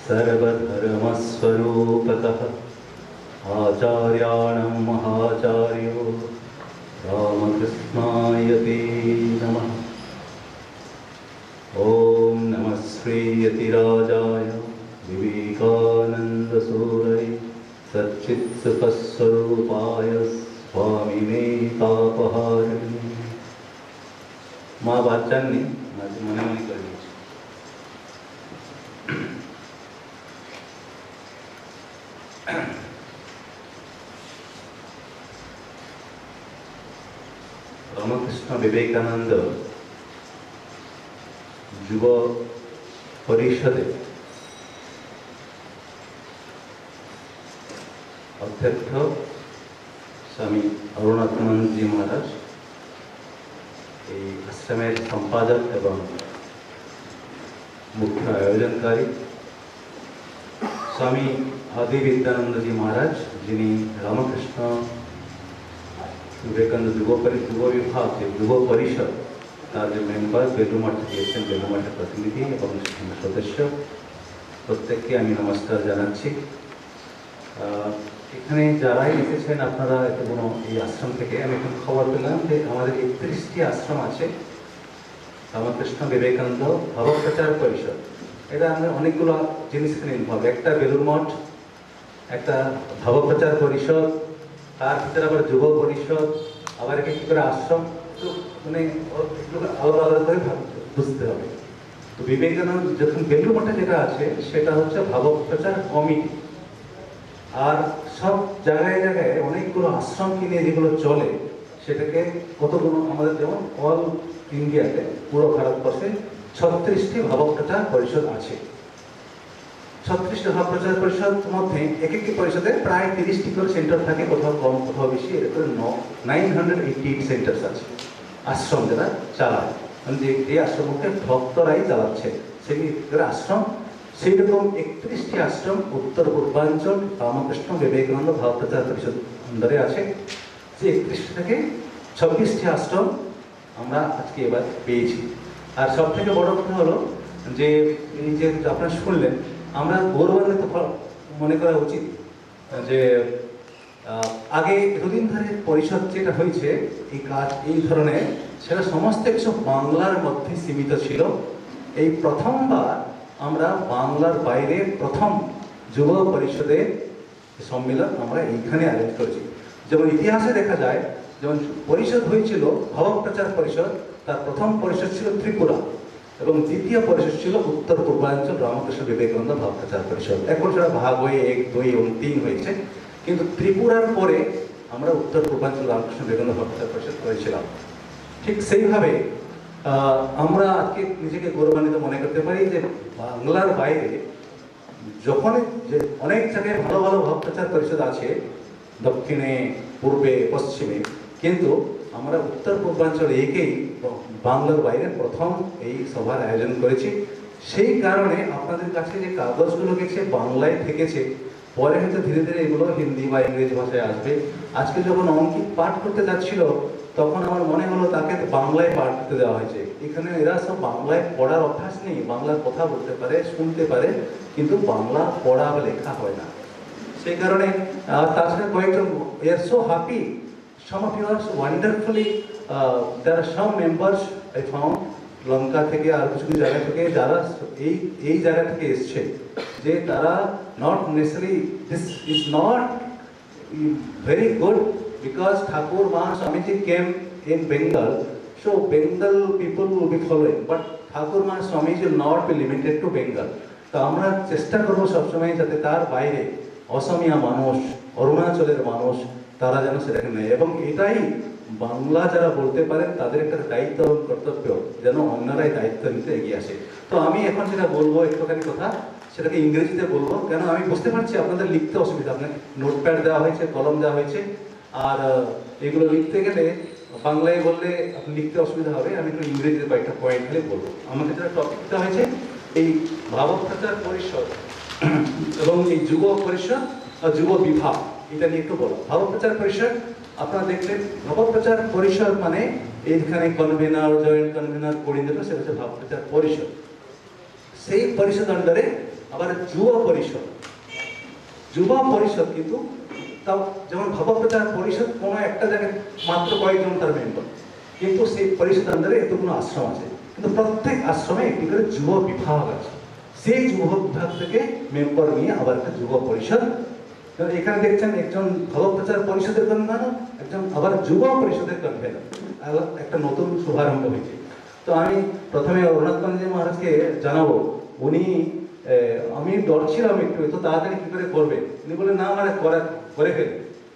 सर्वधर्मस्वरूपतः आचार्याणां महाचार्यो रामकृष्णायते नमः। ॐ नमः श्रीयतिराजाय विवेकानन्दसूरये सच्चित्सुखस्वरूपाय स्वामिने तापहारिणे। माँ बाच्चांनी माझी मने मने कर दिली। रामकृष्ण विवेकानंद युव परिषदे अध्यक्ष स्वामी अरुणात्मानंद जी महाराज, आश्रमेर सम्पादक एवं मुख्य आयोजनकारी स्वामी आदि विद्यानंद जी महाराज, जिन्हें रामकृष्ण विवेकानंद युव विभाग युव परिषद तार जो मेम्बर बेलुमठ दिए बेलुमठेर प्रतिनिधि और सदस्य प्रत्येक के नमस्कार जानाচ্ছি। এখানে যারাই এসেছেন আপনারা এত বড় এই আশ্রম থেকে আমি এখন খবর পেলাম যে আমাদের 31টি আশ্রম আছে রামকৃষ্ণ বিবেকানন্দ ভাব প্রচার পরিষদ। এটা আমরা অনেকগুলো জিনিস এখানে ইনভলভ, একটা বেলুর মঠ, একটা ভাব প্রচার পরিষদ, তার ভিতরে আবার যুব পরিষদ, আবার একে কি করে আশ্রম, মানে আলাদা আলাদা করে বুঝতে হবে। তো বিবেকানন্দ যখন বেলুর মঠে যেটা আছে সেটা হচ্ছে ভাব প্রচার কমিটি, আর সব জায়গায় জায়গায় অনেকগুলো আশ্রম কিনে যেগুলো চলে সেটাকে কতগুলো আমাদের যেমন অল ইন্ডিয়াতে পুরো ভারতবর্ষে 36টি ভাব প্রচার পরিষদ আছে। 36টি ভাব প্রচার পরিষদ মধ্যে এক একটি পরিষদে প্রায় 30টি করে সেন্টার থাকে, কোথাও কম কোথাও বেশি, এরকম 988 সেন্টার্স আছে আশ্রম যারা চালায়, মানে যে আশ্রমকে ভক্তরাই চালাচ্ছে সেই আশ্রম। সেই রকম 31টি আশ্রম উত্তর পূর্বাঞ্চল রামকৃষ্ণ বিবেকানন্দ ভাব প্রচার পরিষদ আন্ডারে আছে। যে 31 থেকে 26টি আশ্রম আমরা আজকে এবার পেয়েছি। আর সব থেকে বড় কথা হলো যে এই যে আপনারা শুনলেন, আমরা গৌরবান্বিত মনে করা উচিত যে আগে এতদিন ধরে পরিষদ যেটা হয়েছে এই কাজ এই ধরনের, সেটা সমস্ত কিছু বাংলার মধ্যে সীমিত ছিল। এই প্রথমবার আমরা বাংলার বাইরে প্রথম যুব পরিষদের সম্মেলন আমরা এইখানে আয়োজন করেছি। যেমন ইতিহাসে দেখা যায়, যেমন পরিষদ হয়েছিল ভাব প্রচার পরিষদ, তার প্রথম পরিষদ ছিল ত্রিপুরা এবং দ্বিতীয় পরিষদ ছিল উত্তর পূর্বাঞ্চল রামকৃষ্ণ বিবেকানন্দ ভাব প্রচার পরিষদ। এখন সেটা ভাগ হয়ে 1, 2 এবং 3 হয়েছে, কিন্তু ত্রিপুরার পরে আমরা উত্তর পূর্বাঞ্চল রামকৃষ্ণ বিবেকানন্দ ভাব প্রচার পরিষদ করেছিলাম। ঠিক সেইভাবে আমরা আজকে নিজেকে গৌরবান্বিত মনে করতে পারি যে বাংলার বাইরে যখন যে অনেক জায়গায় ভালো ভালো ভাব প্রচার পরিষদ আছে দক্ষিণে, পূর্বে, পশ্চিমে, কিন্তু আমরা উত্তর পূর্বাঞ্চল একেই বাংলার বাইরে প্রথম এই সভার আয়োজন করেছি। সেই কারণে আপনাদের কাছে যে কাগজগুলো গেছে বাংলায় থেকেছে, পরে হয়তো ধীরে ধীরে এগুলো হিন্দি বা ইংরেজি ভাষায় আসবে। আজকে যখন অঙ্কিত পাঠ করতে যাচ্ছিল তখন আমার মনে হলো তাকে বাংলায় পাঠ করতে দেওয়া হয়েছে। এখানে এরা সব বাংলায় পড়ার অভ্যাস নেই, বাংলার কথা বলতে পারে, শুনতে পারে, কিন্তু বাংলা পড়া বা লেখা হয় না। সেই কারণে তাছাড়া কয়েকজন we are so happy, some of you are so wonderfully, there are some members I found লঙ্কা থেকে আর কিছু কিছু জায়গা থেকে যারা এই জায়গা থেকে এসছে, যে তারা not necessarily, this is not very good because Thakur Maha Swamiji came in Bengal, so Bengal people will be following, but Thakur Maha Swamiji will not be limited to Bengal. তো আমরা চেষ্টা করবো সবসময় যাতে তার বাইরে অসমিয়া মানুষ, অরুণাচলের মানুষ, তারা যেন সেটাকে নেয়, এবং এটাই বাংলা যারা বলতে পারেন তাদের একটা দায়িত্ব এবং কর্তব্য যেন অন্যরাই দায়িত্ব নিতে এগিয়ে আসে। তো আমি এখন যেটা বলবো একটুখানি কথা, সেটাকে ইংরেজিতে বলবো, কেন আমি বুঝতে পারছি আপনাদের লিখতে অসুবিধা, আপনাকে নোটপ্যাড দেওয়া হয়েছে, কলম দেওয়া হয়েছে, আর এগুলো লিখতে গেলে বাংলায় বললে আপনি লিখতে অসুবিধা হবে। আমি একটু ইংরেজিতে কয়েকটা পয়েন্ট খালি বলবো। আমাকে যেটা টপিক দেওয়া হয়েছে এই ভাব প্রচার পরিষদ এবং এই যুব পরিষদ আর যুব বিভাগ, এটা নিয়ে একটু বলো। ভাব প্রচার পরিষদ আপনারা দেখলেন, ভাব প্রচার পরিষদ মানে এইখানে কনভেনার, জয়েন্ট কনভেনার করে দিল, সেটা হচ্ছে ভাব প্রচার পরিষদ। সেই পরিষদ আন্ডারে আবার যুব পরিষদ, যুব পরিষদ কিন্তু তাও যেমন ভাবপ্রচার পরিষদ কোনো একটা জায়গায় মাত্র কয়েকজন তার মেম্বার, কিন্তু সেই পরিষদের আন্ডারে এতগুলো আশ্রম আছে, কিন্তু প্রত্যেক আশ্রমে একটি করে যুব বিভাগ আছে। সেই যুব বিভাগ থেকে মেম্বার নিয়ে আবার একটা যুব পরিষদ। এখানে দেখছেন একজন ভাবপ্রচার পরিষদের কনভেনর, একজন আবার যুব পরিষদের কনভেনর, একটা নতুন শুভারম্ভ হয়েছে। তো আমি প্রথমে রঘুনাথ গান্ধী মহারাজকে জানাবো, উনি আমি ডরছিলাম একটু এত তাড়াতাড়ি কি করে করবে, উনি বলে না মানে করে ফেল,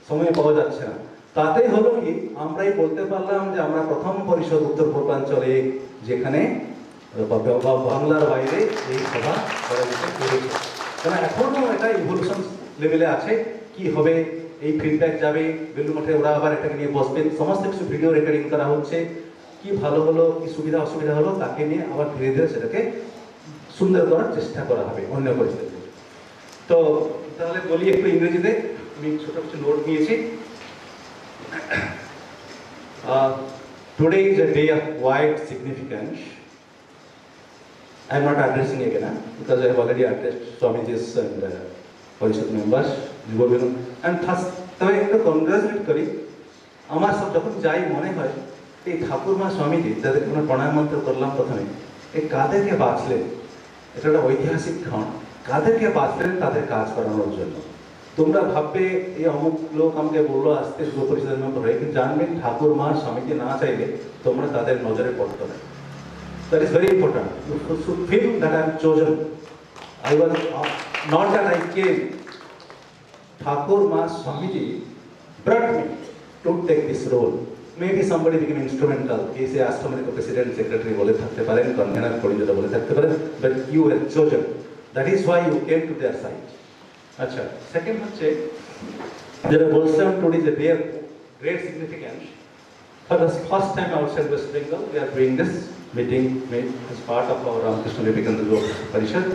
সময় পাওয়া যাচ্ছে না। তাতেই হলো কি আমরাই বলতে পারলাম যে আমরা প্রথম পরিষদ উত্তর পূর্বাঞ্চলে, যেখানে বাংলার বাইরে এই সভা করা যেতে পেরেছে। কারণ এখনো এটা ইভলিউশন লেভেলে আছে, কি হবে এই ফিডব্যাক যাবে বেলুর মঠে, ওরা আবার এটাকে নিয়ে বসবেন, সমস্ত কিছু ভিডিও রেকর্ডিং করা হচ্ছে, কি ভালো হলো কি সুবিধা অসুবিধা হলো তাকে নিয়ে আবার ধীরে ধীরে সেটাকে সুন্দর করার চেষ্টা করা হবে অন্য পরিস্থিতিতে। তো তাহলে বলি একটু ইংরেজিতে, আমি ছোট কিছু নোট নিয়েছি। Today is a day of wide significance. I am not addressing again because I have already addressed Swamiji's and Parishad members, and first তবে একটু কংগ্রাচুলেট করি, আমার সব যখন যাই মনে হয় এই ঠাকুরমা স্বামীজি যাদের কোনো প্রণাম মন্ত্র করলাম প্রথমে, এই কাদেরকে বাঁচলেন, এটা একটা ঐতিহাসিক ক্ষণ, কাদেরকে বাঁচলেন তাদের কাজ করানোর জন্য। তোমরা ভাববে এই অমুক লোক আমাকে বললো আসতে যুব পরিষদের মেম্বার হয়ে, কিন্তু জানবেন ঠাকুরমা স্বামীজি না চাইলে তোমরা তাদের নজরে পড়তে না। That is very important. You should feel that I am chosen. I was not that I came. Thakur Ma Swamiji brought me to take this role. Maybe somebody became instrumental. He asked somebody to president, secretary, bole thakte paren, convener, coordinator bole thakte paren, but you were chosen. That is why you came to their side. Acha. Second হচ্ছে, there are also today is a day of great significance. For the first time outside West Bengal, we are doing this meeting as part of our Ramakrishna Vivekananda Yuva Parishad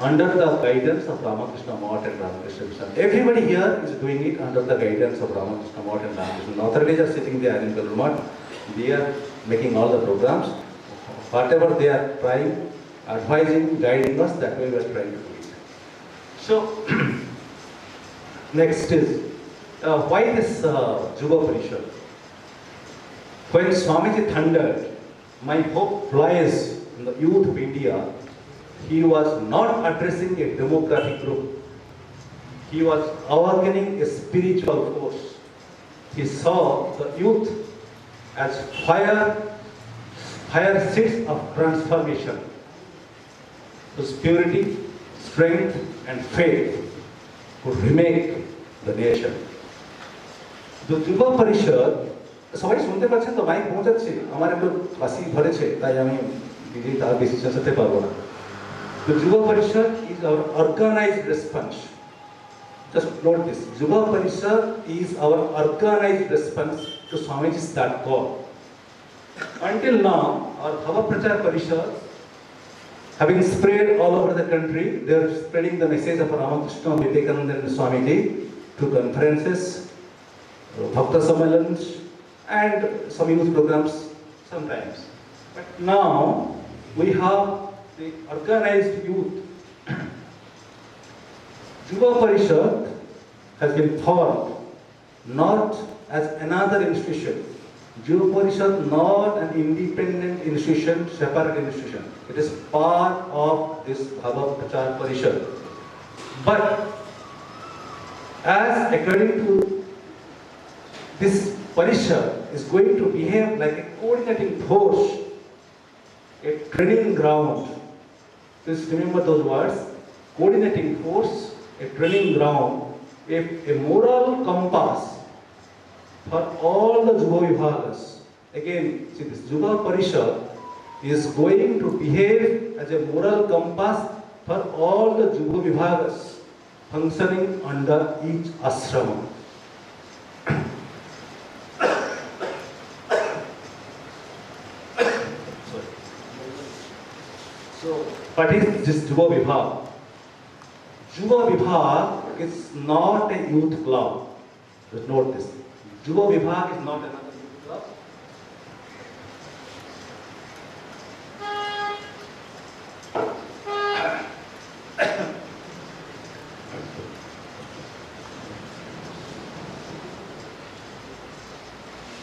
under the guidance of Ramakrishna Math and Ramakrishna Mission. Everybody here is doing it under the guidance of Ramakrishna Math and Ramakrishna. Authorities are sitting there in Belur Math. They are making all the programs. Whatever they are trying, advising, guiding us, that way we are trying to do it. So, next is, why this Yuva Parishad? When Swamiji thundered, my hope flies in the youth of India, he was not addressing a demographic group. He was awakening a spiritual force. He saw the youth as fire seeds of transformation. Whose purity, strength and faith could remake the nation. The Yuva Parishad, সবাই শুনতে পাচ্ছেন তো? Mic পৌঁছাচ্ছে? আমার একটু কাশি ধরেছে, তাই আমি তার বেশি চেঁচাতে পারবো না। The Yuva Parishad is our organized response. Just note this. Yuva Parishad is our organized response to Swamiji's that call. Until now, our Bhava Prachar Parishad, having spread all over the country, they are spreading the message of Ramakrishna Vivekananda and Swamiji to conferences, Bhakta Sammelans, and some youth programs sometimes. But now we have the organized youth. Yuva Parishad has been formed not as another institution. Yuva Parishad not an independent institution, separate institution. It is part of this Bhava Prachar Parishad. But as according to this Parishad is going to behave like a coordinating force, a training ground. Please remember those words: coordinating force, a training ground, a moral compass for all the Yuva Vibhagas. Again, see, this Yuva Parishad is going to behave as a moral compass for all the Yuva Vibhagas functioning under each ashrama. What is this Yuva Vibhag? Yuva Vibhag is not a youth club. Just note this. Yuva Vibhag is not another youth club.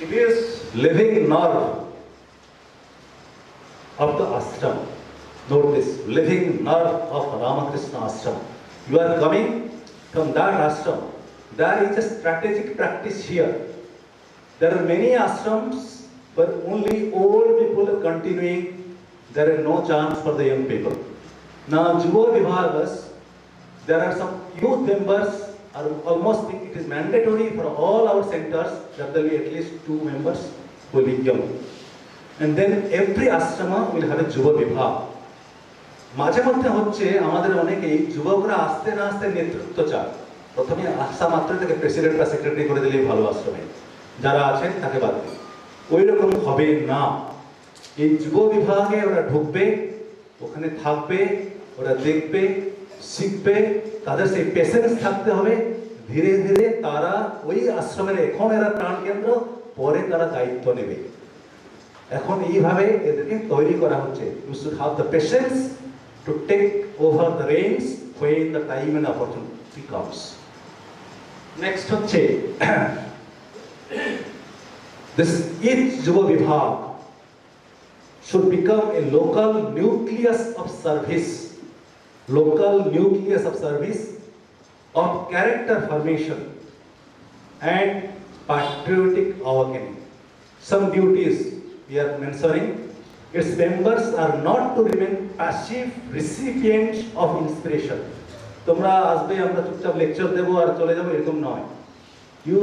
It is living nerve of the ashram. Note this, living nerve of Ramakrishna ashram. You are coming from that ashram. There is a strategic practice here. There are many ashrams, but only old people are continuing. There is no chance for the young people. Now, Yuva Vibhagas, there are some youth members, are almost, it is mandatory for all our centers that there will be at least 2 members who will be young. And then every ashrama will have a Yuva Vibhag. মাঝে মধ্যে হচ্ছে আমাদের অনেকেই যুবকরা আস্তে না আস্তে নেতৃত্ব চায়। প্রথমে আসা মাত্র তাকে প্রেসিডেন্ট বা সেক্রেটারি করে দিলেই ভালো আশ্রমে, যারা আছেন তাকে বাদ দিন। ওই রকম হবে না। এই যুব বিভাগে ওরা ঢুকবে, ওখানে থাকবে, ওরা দেখবে, শিখবে, তাদের সেই পেশেন্স থাকতে হবে। ধীরে ধীরে তারা ওই আশ্রমের এখন এরা প্রাণ কেন্দ্র, পরে তারা দায়িত্ব নেবে। এখন এইভাবে এদেরকে তৈরি করা হচ্ছে। You should have the patience to take over the reins when the time and opportunity comes. Next হচ্ছে this each Yuva Vibhag should become a local nucleus of service, of character formation and patriotic awakening. Some duties we are mentioning. Its members are not to remain passive recipients of inspiration. তোমরা আসবে, আমরা চুপচাপ lecture দেবো আর চলে যাবো, এরকম নয়। You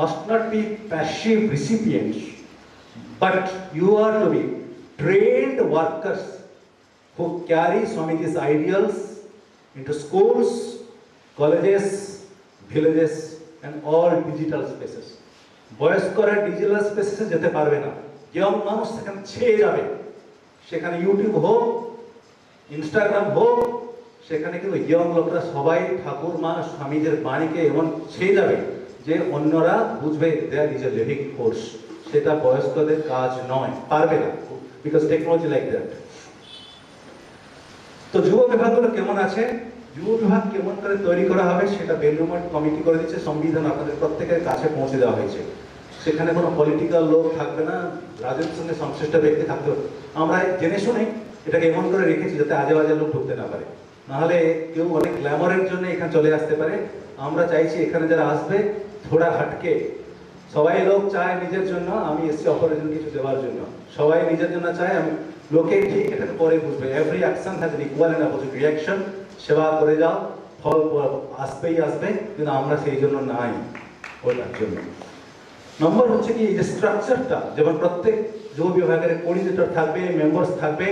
must not be passive recipients, but you are to be trained workers who carry Swamiji's ideals into schools, colleges, villages and all digital spaces. বয়স্করা ডিজিটাল স্পেসে যেতে পারবে না। ইয়ং মানুষ সেখানে ছেয়ে যাবে। সেখানে ইউটিউব হোক, ইনস্টাগ্রাম হোক, সেখানে কিন্তু ইয়ং লোকরা সবাই ঠাকুর মা স্বামীদের বাণীকে এমন ছেয়ে যাবে যে অন্যরা বুঝবে there is a living force. সেটা বয়স্কদের কাজ নয়, পারবে না, বিকজ টেকনোলজি লাইক দ্যাট। তো যুব বিভাগগুলো কেমন আছে, যুব বিভাগ কেমন করে তৈরি করা হবে সেটা বেলুমঠ কমিটি করে দিচ্ছে। সংবিধান আপনাদের প্রত্যেকের কাছে পৌঁছে দেওয়া হয়েছে। সেখানে কোনো পলিটিক্যাল লোক থাকবে না, রাজনীতির সঙ্গে সংশ্লিষ্ট ব্যক্তি থাকতে হবে। আমরা জেনে শুনে এটাকে এমন করে রেখেছি যাতে আজে বাজে লোক ঢুকতে না পারে। নাহলে কেউ অনেক গ্ল্যামারের জন্য এখানে চলে আসতে পারে। আমরা চাইছি এখানে যারা আসবে থোড়া হাটকে, সবাই লোক চায় নিজের জন্য, আমি এসছি অপরজন কিছু দেওয়ার জন্য। সবাই নিজের জন্য চায়, আমি লোকে ঠিক এটাকে পরে বুঝবে। Every action has an equal and opposite reaction. সেবা করে যাও, ফল আসবেই আসবে, কিন্তু আমরা সেই জন্য নাই ওটার জন্য। নম্বর হচ্ছে কি, যে স্ট্রাকচারটা, যেমন প্রত্যেক যুব বিভাগের কোঅর্ডিনেটর থাকবে, মেম্বার্স থাকবে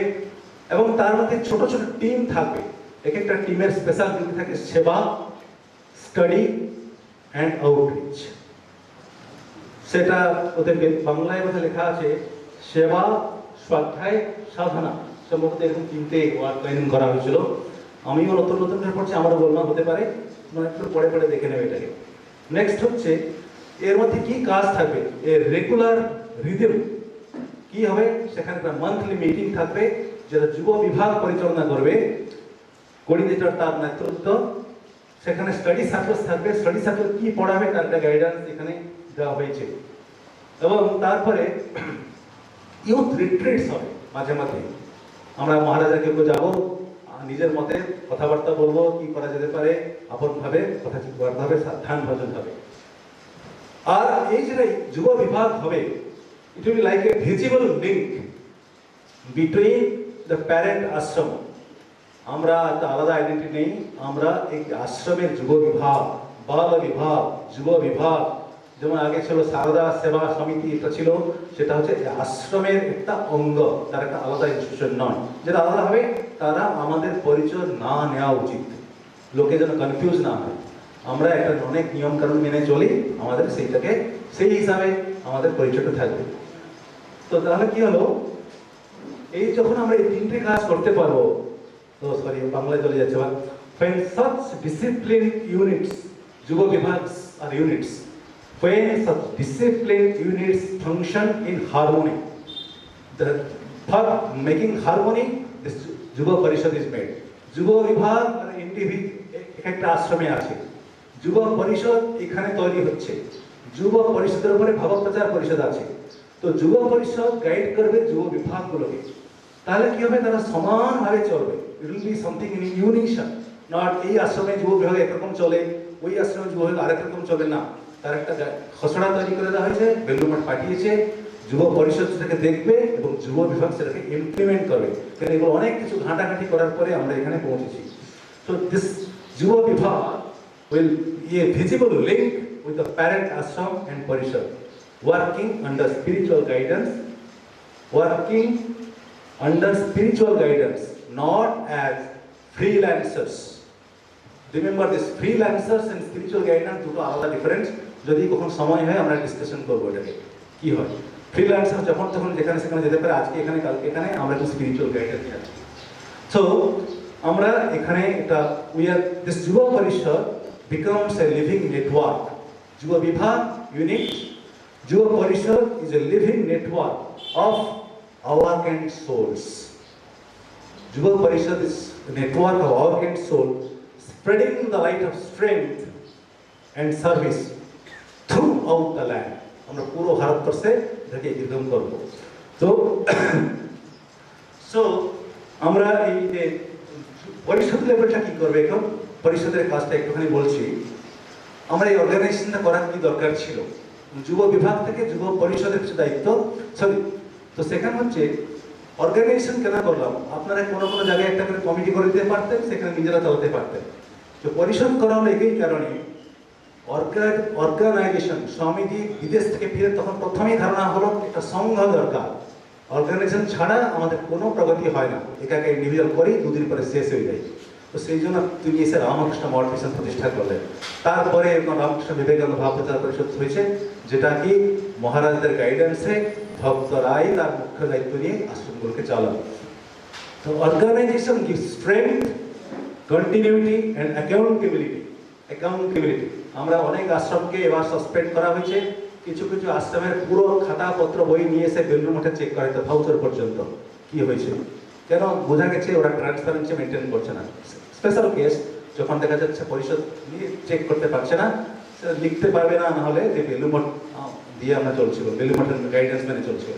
এবং তার মধ্যে ছোট ছোট টিম থাকবে। এক একটা টিমের স্পেশাল ডিউটি থাকে সেবা, স্টাডি অ্যান্ড আউটরিচ। সেটা ওদের বাংলায় মধ্যে লেখা আছে সেবা, স্বাধ্যায়, সাধনা। সম্ভবত এরকম 3টে ওয়ার্ড লাইন করা হয়েছিল। আমিও নতুন নতুন পড়ছি, আমারও বললাম হতে পারে, একটু পরে পরে দেখে নেবে এটাকে। নেক্সট হচ্ছে এর মধ্যে কি কাজ থাকবে, এর রেগুলার রিদিম কি হবে। সেখানে একটা মান্থলি মিটিং থাকবে যেটা যুব বিভাগ পরিচালনা করবে, কোঅর্ডিনেটর তার নেতৃত্ব। সেখানে স্টাডি সার্কেলস থাকবে, স্টাডি সার্কেল কি পড়াবে তার একটা গাইডেন্স এখানে দেওয়া হয়েছে। এবং তারপরে ইউথ রিট্রিটস হবে মাঝে মাঝে। আমরা মহারাজাকে যাবো, নিজের মতে কথাবার্তা বলবো, কি করা যেতে পারে, আপনভাবে কথা চিন্তা হবে, ধ্যান ভজন হবে। আর এই যে যুব বিভাগ হবে, it will be like a visible link between the parent ashram. আমরা একটা আলাদা আইডেন্টিটি নেই, আমরা এই আশ্রমের যুব বিভাগ, বাল বিভাগ, যুব বিভাগ। যেমন আগে ছিল সারদা সেবা সমিতি, এটা ছিল, সেটা হচ্ছে আশ্রমের একটা অঙ্গ, তার একটা আলাদা ইনস্টিটিউশন নয়। যেটা আলাদা হবে, তারা আমাদের পরিচয় না নেওয়া উচিত, লোকে যেন কনফিউজ না হয়। আমরা একটা অনেক নিয়ম কানুন মেনে চলি, আমাদের সেইটাকে সেই হিসাবে আমাদের পরিচয়টা থাকবে। তো তাহলে কি হলো, এই যখন আমরা এই 3টে কাজ করতে পারবো, তো সরি বাংলায় চলে যাচ্ছে, when such disciplined units, যুব বিভাগস আর units, when such disciplined units function in harmony, for making harmony this যুব পরিষদ is made. যুব বিভাগ আর ইন্ডিভিজুয়াল একটা আশ্রমে আছে, যুব পরিষদ এখানে তৈরি হচ্ছে। যুব পরিষদের উপরে ভাবক প্রচার পরিষদ আছে। তো যুব পরিষদ গাইড করবে যুব বিভাগগুলোকে, তাহলে কি হবে, তারা সমানভাবে চলবে। It will be something in unison, not এই আশ্রমে যুব বিভাগ একরকম চলে, ওই আশ্রমে যুব বিভাগ আরেক রকম চলে না। তার একটা খসড়া তৈরি করে দেওয়া হয়েছে, বেলুড়মঠ পাঠিয়েছে, যুব পরিষদ সেটাকে দেখবে এবং যুব বিভাগ সেটাকে ইমপ্লিমেন্ট করবে। কারণ এগুলো অনেক কিছু ঘাঁটাঘাঁটি করার পরে আমরা এখানে পৌঁছেছি। তো দিস যুব বিভাগ will be a visible link with the parent ashram and parishad, working under spiritual guidance, not as freelancers. Remember this, freelancers and spiritual guidance দুটো আলাদা ডিফারেন্স। যদি কখন সময় হয় আমরা ডিসকাশন করবো এটাকে কি হয়। ফ্রিল্যান্সার যখন তখন যেখানে সেখানে যেতে পারে, আজকে এখানে কালকে এখানে, আমরা একটু স্পিরিচুয়াল গাইডেন্স আছি। সো আমরা এখানে এটা দিস যুব পরিষদ becomes a living network. Yuva Vibhag unit, Yuva Parishad is a living network of awakened souls. Yuva Parishad is a network of awakened souls spreading the light of strength and service throughout the land. আমরা পুরো ভারতবর্ষে এটাকে একদম করব। তো so আমরা এই যে পরিষদ লেভেলটা কি করবে, এখন পরিষদের কাজটা একটুখানি বলছি। আমরা এই অর্গানাইজেশনটা করার কি দরকার ছিল, যুব বিভাগ থেকে যুব পরিষদের কিছু দায়িত্ব, সরি। তো সেখানে হচ্ছে অর্গানাইজেশন কেন করলাম, আপনারা কোনো কোনো জায়গায় একটা করে কমিটি করে দিতে পারতেন, সেখানে নিজেরা চালাতে পারতেন। তো পরিষদ করা হলো এই কারণে, অর্গানাইজেশন স্বামীজি বিদেশ থেকে ফিরে তখন প্রথমেই ধারণা হলো একটা সংঘ দরকার। অর্গানাইজেশন ছাড়া আমাদের কোনো প্রগতি হয় না, একাকে ইন্ডিভিজুয়াল করেই দুদিন পরে শেষ হয়ে যায়। তো সেই জন্য তিনি এসে রামকৃষ্ণ মঠ মিশন প্রতিষ্ঠা করলেন। তারপরে রামকৃষ্ণ বিবেকানন্দ ভাব প্রচার পরিষদ হয়েছে, যেটা কি মহারাজদের গাইডেন্সে ভক্ত রায় তার মুখ্য দায়িত্ব নিয়ে আশ্রমগুলোকে চালান। তো organization gives strength, continuity and accountability. আমরা অনেক আশ্রমকে এবার সাসপেন্ড করা হয়েছে, কিছু কিছু আশ্রমের পুরো খাতাপত্র বই নিয়ে এসে বেলুড় মঠে চেক করা হতো ভাউচার পর্যন্ত কি হয়েছে, কেন বোঝা গেছে ওরা ট্রান্সপারেন্সি মেনটেন করছে না। স্পেশাল কেস যখন দেখা যাচ্ছে পরিষদ নিয়ে চেক করতে পারছে না, লিখতে পারবে না, না হলে যে বেলুড় মঠ দিয়ে আমরা চলছিল, বেলুড় মঠের গাইডেন্স মেনে চলছিল,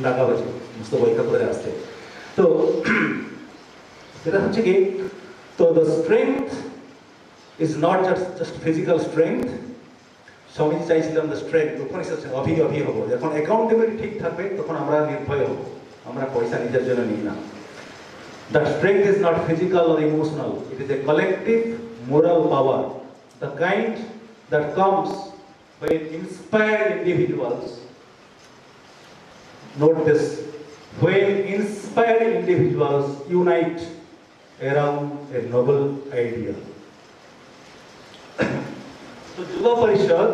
ডাকা হয়েছে সমস্ত বইকা করে আসতে। তো সেটা হচ্ছে কি, তো the strength is not just physical strength. Swamiji চাইছিলাম দ্য স্ট্রেংথ, উপনিষদ অভি হবো, যখন অ্যাকাউন্টেবিলিটি ঠিক থাকবে তখন আমরা নির্ভয় হবো, আমরা পয়সা নিজের জন্য নিই না। That strength is not physical or emotional, it is a collective moral power, the kind that comes when inspired individuals, note this, when inspired individuals unite around a noble idea. So Yuva Parishad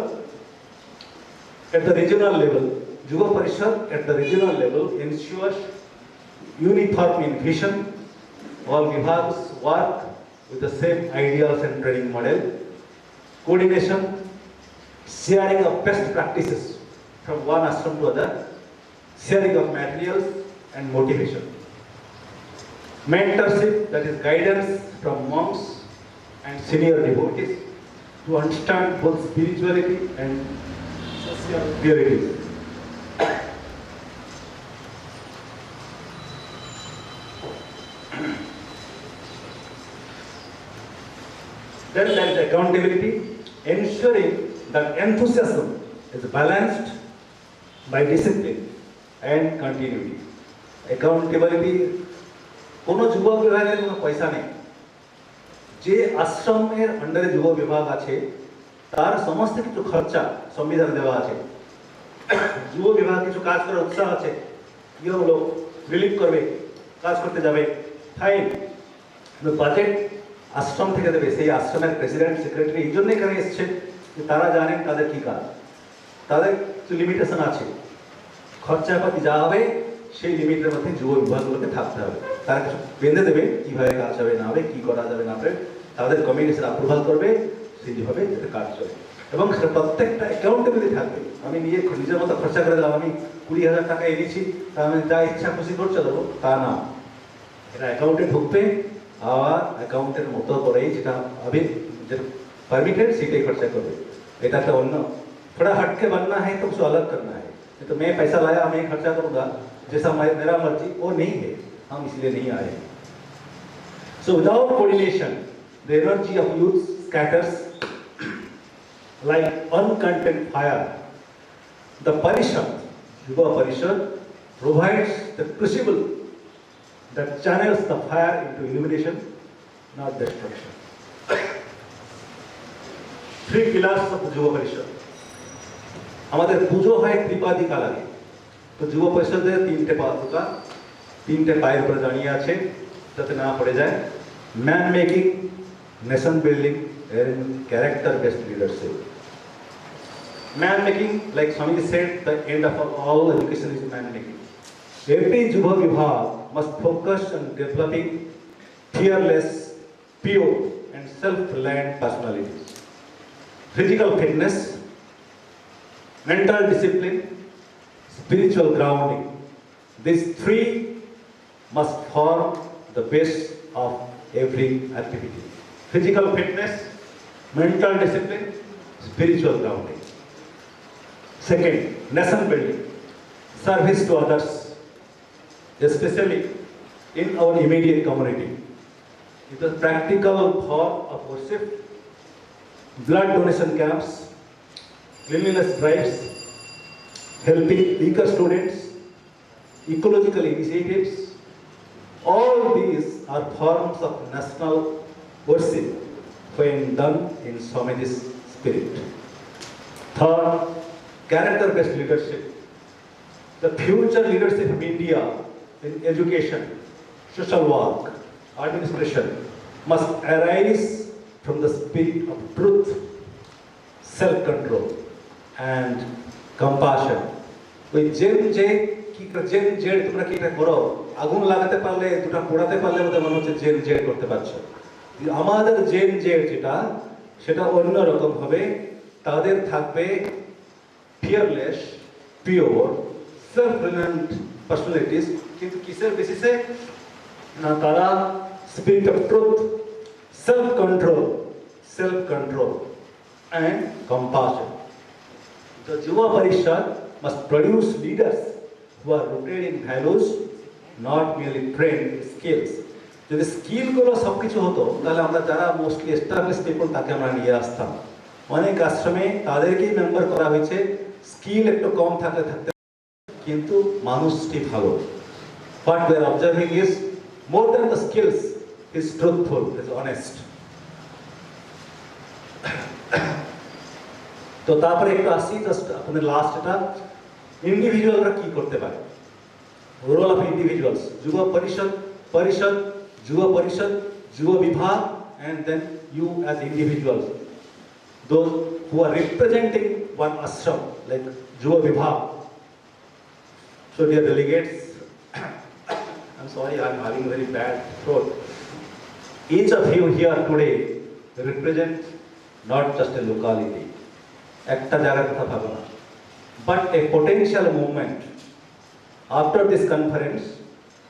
at the regional level, ensures uniform in vision. All vibhags work with the same ideals and training model. Coordination, sharing of best practices from one ashram to other, sharing of materials and motivation. Mentorship, that is guidance from monks and senior devotees to understand both spirituality and social purity. Then there is accountability, ensuring that enthusiasm is balanced by discipline and continuity. Accountability, কোনো যুব বিভাগের কোনো পয়সা নেই। যে আশ্রমের আন্ডারে যুব বিভাগ আছে তার সমস্ত কিছু খরচা সংবিধানে দেওয়া আছে। যুব বিভাগ কিছু কাজ করার উৎসাহ আছে, ইয়ে হলো রিলিফ করবে, কাজ করতে যাবে, ফাইন, বাজেট আশ্রম থেকে দেবে। সেই আশ্রমের প্রেসিডেন্ট সেক্রেটারি এই জন্য এখানে এসছে যে তারা জানেন তাদের কি কাজ, তাদের কিছু লিমিটেশন আছে, খরচাপাতি যা হবে সেই লিমিটের মধ্যে যুব বিভাগগুলোকে থাকতে হবে। তারা কিছু বেঁধে দেবে কীভাবে কাজ হবে না হবে, কী করা যাবে না হবে, তাদের কমিটি সেটা অ্যাপ্রুভাল করবে, সেইভাবে এটা কাজ চলে এবং সেটা প্রত্যেকটা অ্যাকাউন্টেবিলিটি থাকবে। আমি নিজের মতো খরচা করে দিলাম, আমি 20,000 টাকা এনেছি, তা আমি যা ইচ্ছা খুশি খরচা দেবো তা না, এটা অ্যাকাউন্টে ঢুকবে, আবার অ্যাকাউন্টের মতো করেই যেটা পারমিটেড সেটাই খরচা করবে। এটা একটা অন্য थोड़ा हट के बनना है तो कुछ अलग करना है, नहीं तो मैं पैसा लाया मैं खर्चा करूंगा जैसा मेरा मर्जी, वो नहीं है, हम इसलिए नहीं आए। So without coordination, the energy of youth scatters like uncontained fire. The Parishad, Yuva Parishad, provides the crucible that channels the fire into illumination, not destruction. Three pillars of the Yuva Parishad. আমাদের পুজো হয় ত্রিপাদি কালারে, তো যুব পরিষদের তিনটে পাদুকা তিনটে পায়ের উপরে দাঁড়িয়ে আছে যাতে না পড়ে যায়। Man making, nation building and character based leadership. Man making, like Swami said, the end of all education is man making. Every Yuva Vibhag must focus on developing fearless, pure and self-reliant personalities. Physical fitness, mental discipline, spiritual grounding. These three must form the base of every activity. Physical fitness, mental discipline, spiritual grounding. Second, nation building, service to others, especially in our immediate community. It is a practical form of worship, blood donation camps, cleanliness drives, helping weaker students, ecological initiatives. All these are forms of national worship when done in Swamiji's spirit. Third, character-based leadership. The future leadership of India in education, social work, administration must arise from the spirit of truth, self-control, and compassion. ওই gen J কি gen Z তোমরা কি এটা করো, আগুন লাগাতে পারলে দুটা পোড়াতে পারলে ওদের মনে হচ্ছে জেন জেড করতে পারছো। আমাদের জেন জেড যেটা সেটা অন্য রকম হবে, তাদের থাকবে fearless, pure, self reliant personalities, কিন্তু কিসের বেসিসে না, তারা spirit of truth, self control and compassion. The Yuva Parishad must produce leaders who are rooted in values, not merely trained in skills. যদি স্কিলগুলো সব কিছু হতো তাহলে আমরা যারা মোস্টলি এস্টাবলিশ পিপল তাকে আমরা নিয়ে আসতাম। অনেক আশ্রমে তাদেরকেই মেম্বার করা হয়েছে, স্কিল একটু কম থাকতে কিন্তু মানুষটি ভালো। What we are observing is more than the skills, is truthful, is honest. তো তারপরে একটু আসি জাস্ট আপনাদের লাস্ট, এটা ইন্ডিভিজুয়ালরা কি করতে পারে, রোল অফ ইন্ডিভিজুয়ালস, যুব পরিষদ, যুব বিভাগ, and then you as individuals, those who are representing one ashram like Yuva Vibhag. So dear delegates, I'm sorry, I'm having very bad throat. Each of you here today represent not just a locality, একটা জায়গার কথা ভাবো না, but a potential movement. After this conference,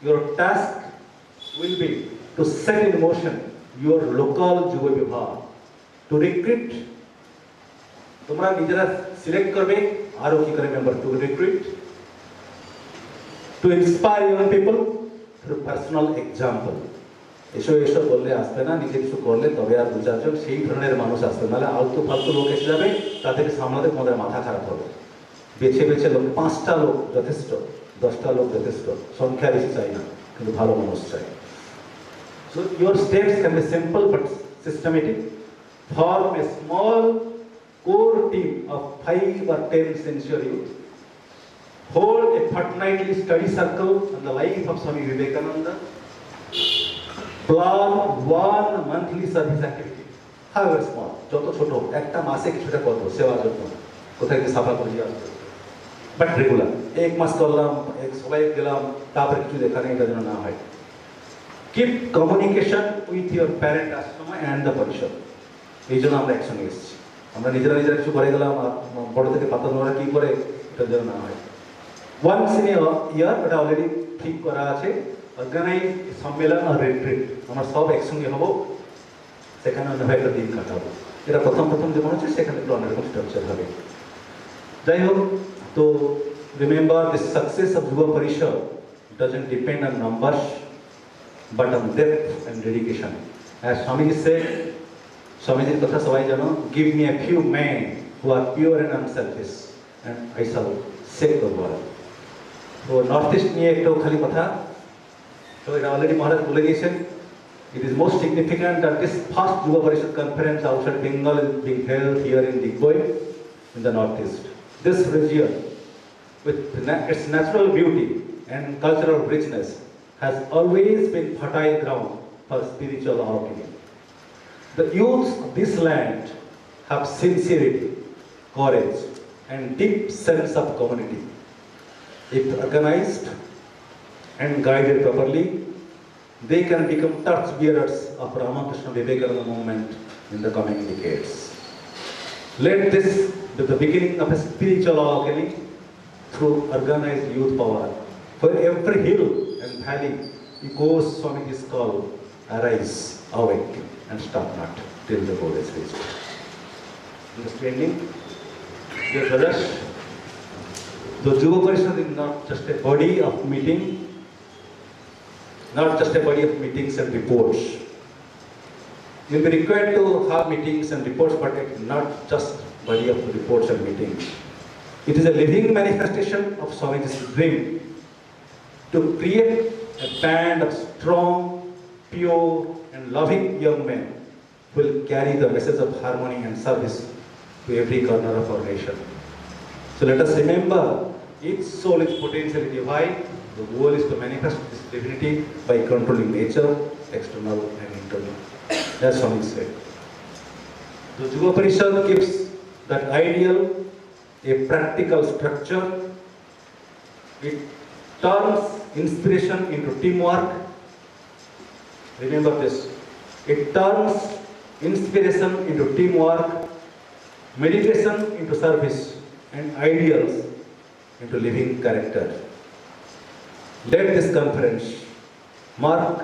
your task will be to set in motion your local Yuva Vibhag, to recruit, তোমরা নিজেরা select করবে আরো কি করে member, to recruit, to inspire young people through personal example. এসো বললে আসবে না, নিজে কিছু করলে তবে আর দু চারজন সেই ধরনের মানুষ আসবে, নাহলে আলতু ফালতু লোক এসে যাবে, তাদেরকে সামলাতে তোমাদের মাথা খারাপ হবে। বেছে লোক, 5টা লোক যথেষ্ট, 10টা লোক যথেষ্ট, সংখ্যা বেশি চাই না, কিন্তু ভালো মানুষ চাই। So your steps can be simple but systematic. Form a small core team of 5 or 10 sincere youth. Hold a fortnightly study circle on the life of Swami Vivekananda. Plan one monthly service activity, however small, যত ছোট, একটা মাসে কিছুটা করবো সেবার জন্য, কোথায় গিয়ে সাফা করে আসতে, বাট রেগুলার, 1 মাস করলাম, সবাই গেলাম, তারপরে কিছু দেখা নেই, এটা যেন না হয়। Keep communication with your parent Ashram and the পরিষদ। এই জন্য আমরা একসঙ্গে এসেছি, আমরা নিজেরা কিছু করে গেলাম, বড় থেকে পাতা নোড়া কি করে, এটা যেন না হয়। ওয়ান্স ইন এ ইয়ার, ওটা অলরেডি ঠিক করা আছে, অর্গানাইজ সম্মেলন আর রিট্রিট, আমরা সব একসঙ্গে হব, সেখানে অন্য একটা দিন কাটাবো। এটা প্রথম যে মনে হচ্ছে সেখানে একটু অন্যরকম স্ট্রাকচার হবে। Jai Ho, to remember the success of Yuva Parishad doesn't depend on numbers but on depth and dedication. As Swamiji said, Swamiji's কথা সবাই জানো, give me a few men who are pure and unselfish and I shall save the world. তো north east নিয়ে একটু খালি কথা, তো এটা অলরেডি মহারাজ বলে দিয়েছেন. It is most significant that this first Yuva Parishad conference outside Bengal is being held here in Digboi in the northeast. This region, with its natural beauty and cultural richness, has always been fertile ground for spiritual awakening. The youth of this land have sincerity, courage, and deep sense of community. If organized and guided properly, they can become torchbearers of Ramakrishna Vivekananda movement in the coming decades. Let this be the beginning of a spiritual awakening through organized youth power. For every hill and valley echoes Swamiji's call, arise, awake, and stop not till the goal is reached. Understanding, dear brothers, the Yuva Parishad is not just a body of meeting, not just a body of meetings and reports. You will be required to have meetings and reports, but it is not just body of reports and meetings. It is a living manifestation of Swamiji's dream to create a band of strong, pure, and loving young men who will carry the message of harmony and service to every corner of our nation. So let us remember, each soul is potentially divine. The goal is to manifest this divinity by controlling nature, external and internal. That's what he said. The Yuva Parishad gives that ideal a practical structure. It turns inspiration into teamwork. Remember this. It turns inspiration into teamwork, meditation into service, and ideals into living character. Let this conference mark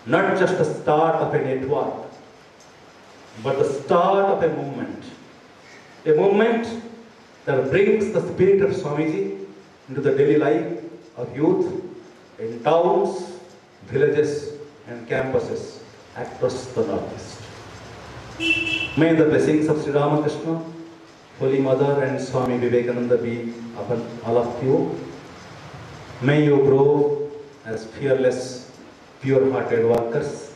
not just the start of a network, but the start of a movement that brings the spirit of Swamiji into the daily life of youth in towns, villages, and campuses across the Northeast. May the blessings of Sri Ramakrishna, Holy Mother, and Swami Vivekananda be upon all of you. May you grow as fearless, pure-hearted workers,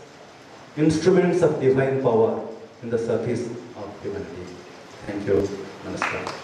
instruments of divine power in the service of humanity. Thank you. Namaskar.